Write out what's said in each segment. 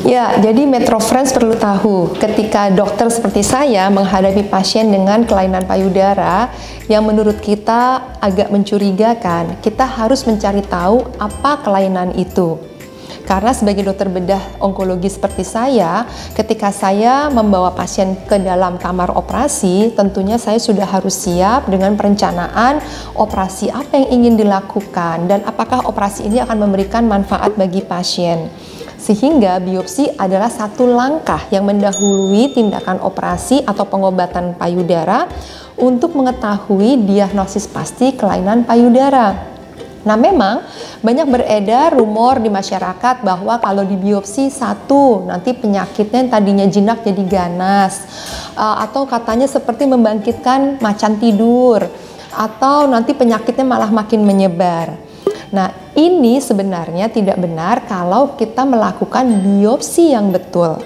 Ya, jadi Metro Friends perlu tahu, ketika dokter seperti saya menghadapi pasien dengan kelainan payudara yang menurut kita agak mencurigakan, kita harus mencari tahu apa kelainan itu. Karena sebagai dokter bedah onkologi seperti saya, ketika saya membawa pasien ke dalam kamar operasi, tentunya saya sudah harus siap dengan perencanaan operasi apa yang ingin dilakukan dan apakah operasi ini akan memberikan manfaat bagi pasien. Sehingga biopsi adalah satu langkah yang mendahului tindakan operasi atau pengobatan payudara untuk mengetahui diagnosis pasti kelainan payudara. Nah, memang banyak beredar rumor di masyarakat bahwa kalau dibiopsi satu, nanti penyakitnya yang tadinya jinak jadi ganas, atau katanya seperti membangkitkan macan tidur, atau nanti penyakitnya malah makin menyebar. Nah, ini sebenarnya tidak benar kalau kita melakukan biopsi yang betul.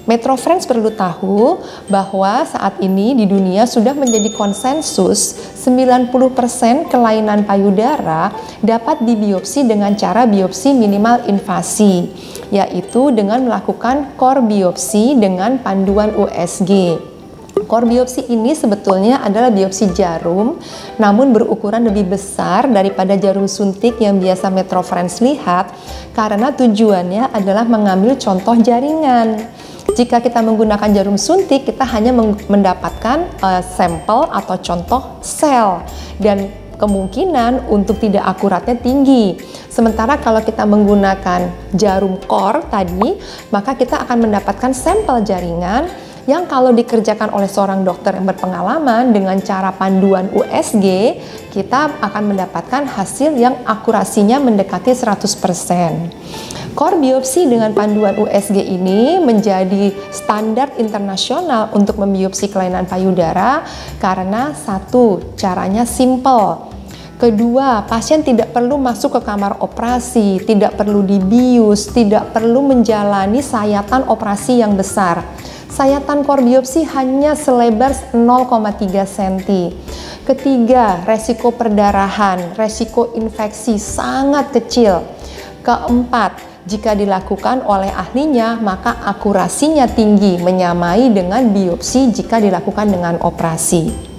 Metro Friends perlu tahu bahwa saat ini di dunia sudah menjadi konsensus 90% kelainan payudara dapat dibiopsi dengan cara biopsi minimal invasi, yaitu dengan melakukan core biopsi dengan panduan USG. Core biopsi ini sebetulnya adalah biopsi jarum, namun berukuran lebih besar daripada jarum suntik yang biasa Metro Friends lihat, karena tujuannya adalah mengambil contoh jaringan. Jika kita menggunakan jarum suntik, kita hanya mendapatkan sampel atau contoh sel, dan kemungkinan untuk tidak akuratnya tinggi. Sementara kalau kita menggunakan jarum core tadi, maka kita akan mendapatkan sampel jaringan yang kalau dikerjakan oleh seorang dokter yang berpengalaman dengan cara panduan USG, kita akan mendapatkan hasil yang akurasinya mendekati 100%. Core biopsi dengan panduan USG ini menjadi standar internasional untuk membiopsi kelainan payudara karena satu, caranya simple. Kedua, pasien tidak perlu masuk ke kamar operasi, tidak perlu dibius, tidak perlu menjalani sayatan operasi yang besar. Sayatan core biopsi hanya selebar 0,3 cm. Ketiga, resiko perdarahan, resiko infeksi sangat kecil. Keempat, jika dilakukan oleh ahlinya, maka akurasinya tinggi, menyamai dengan biopsi jika dilakukan dengan operasi.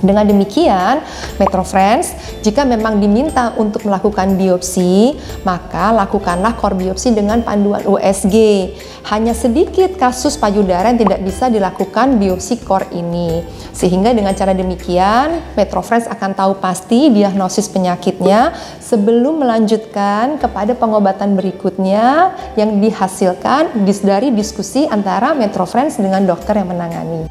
Dengan demikian, Metro Friends, jika memang diminta untuk melakukan biopsi, maka lakukanlah core biopsi dengan panduan USG. Hanya sedikit kasus payudara yang tidak bisa dilakukan biopsi core ini. Sehingga dengan cara demikian, Metro Friends akan tahu pasti diagnosis penyakitnya sebelum melanjutkan kepada pengobatan berikutnya yang dihasilkan dari diskusi antara Metro Friends dengan dokter yang menangani.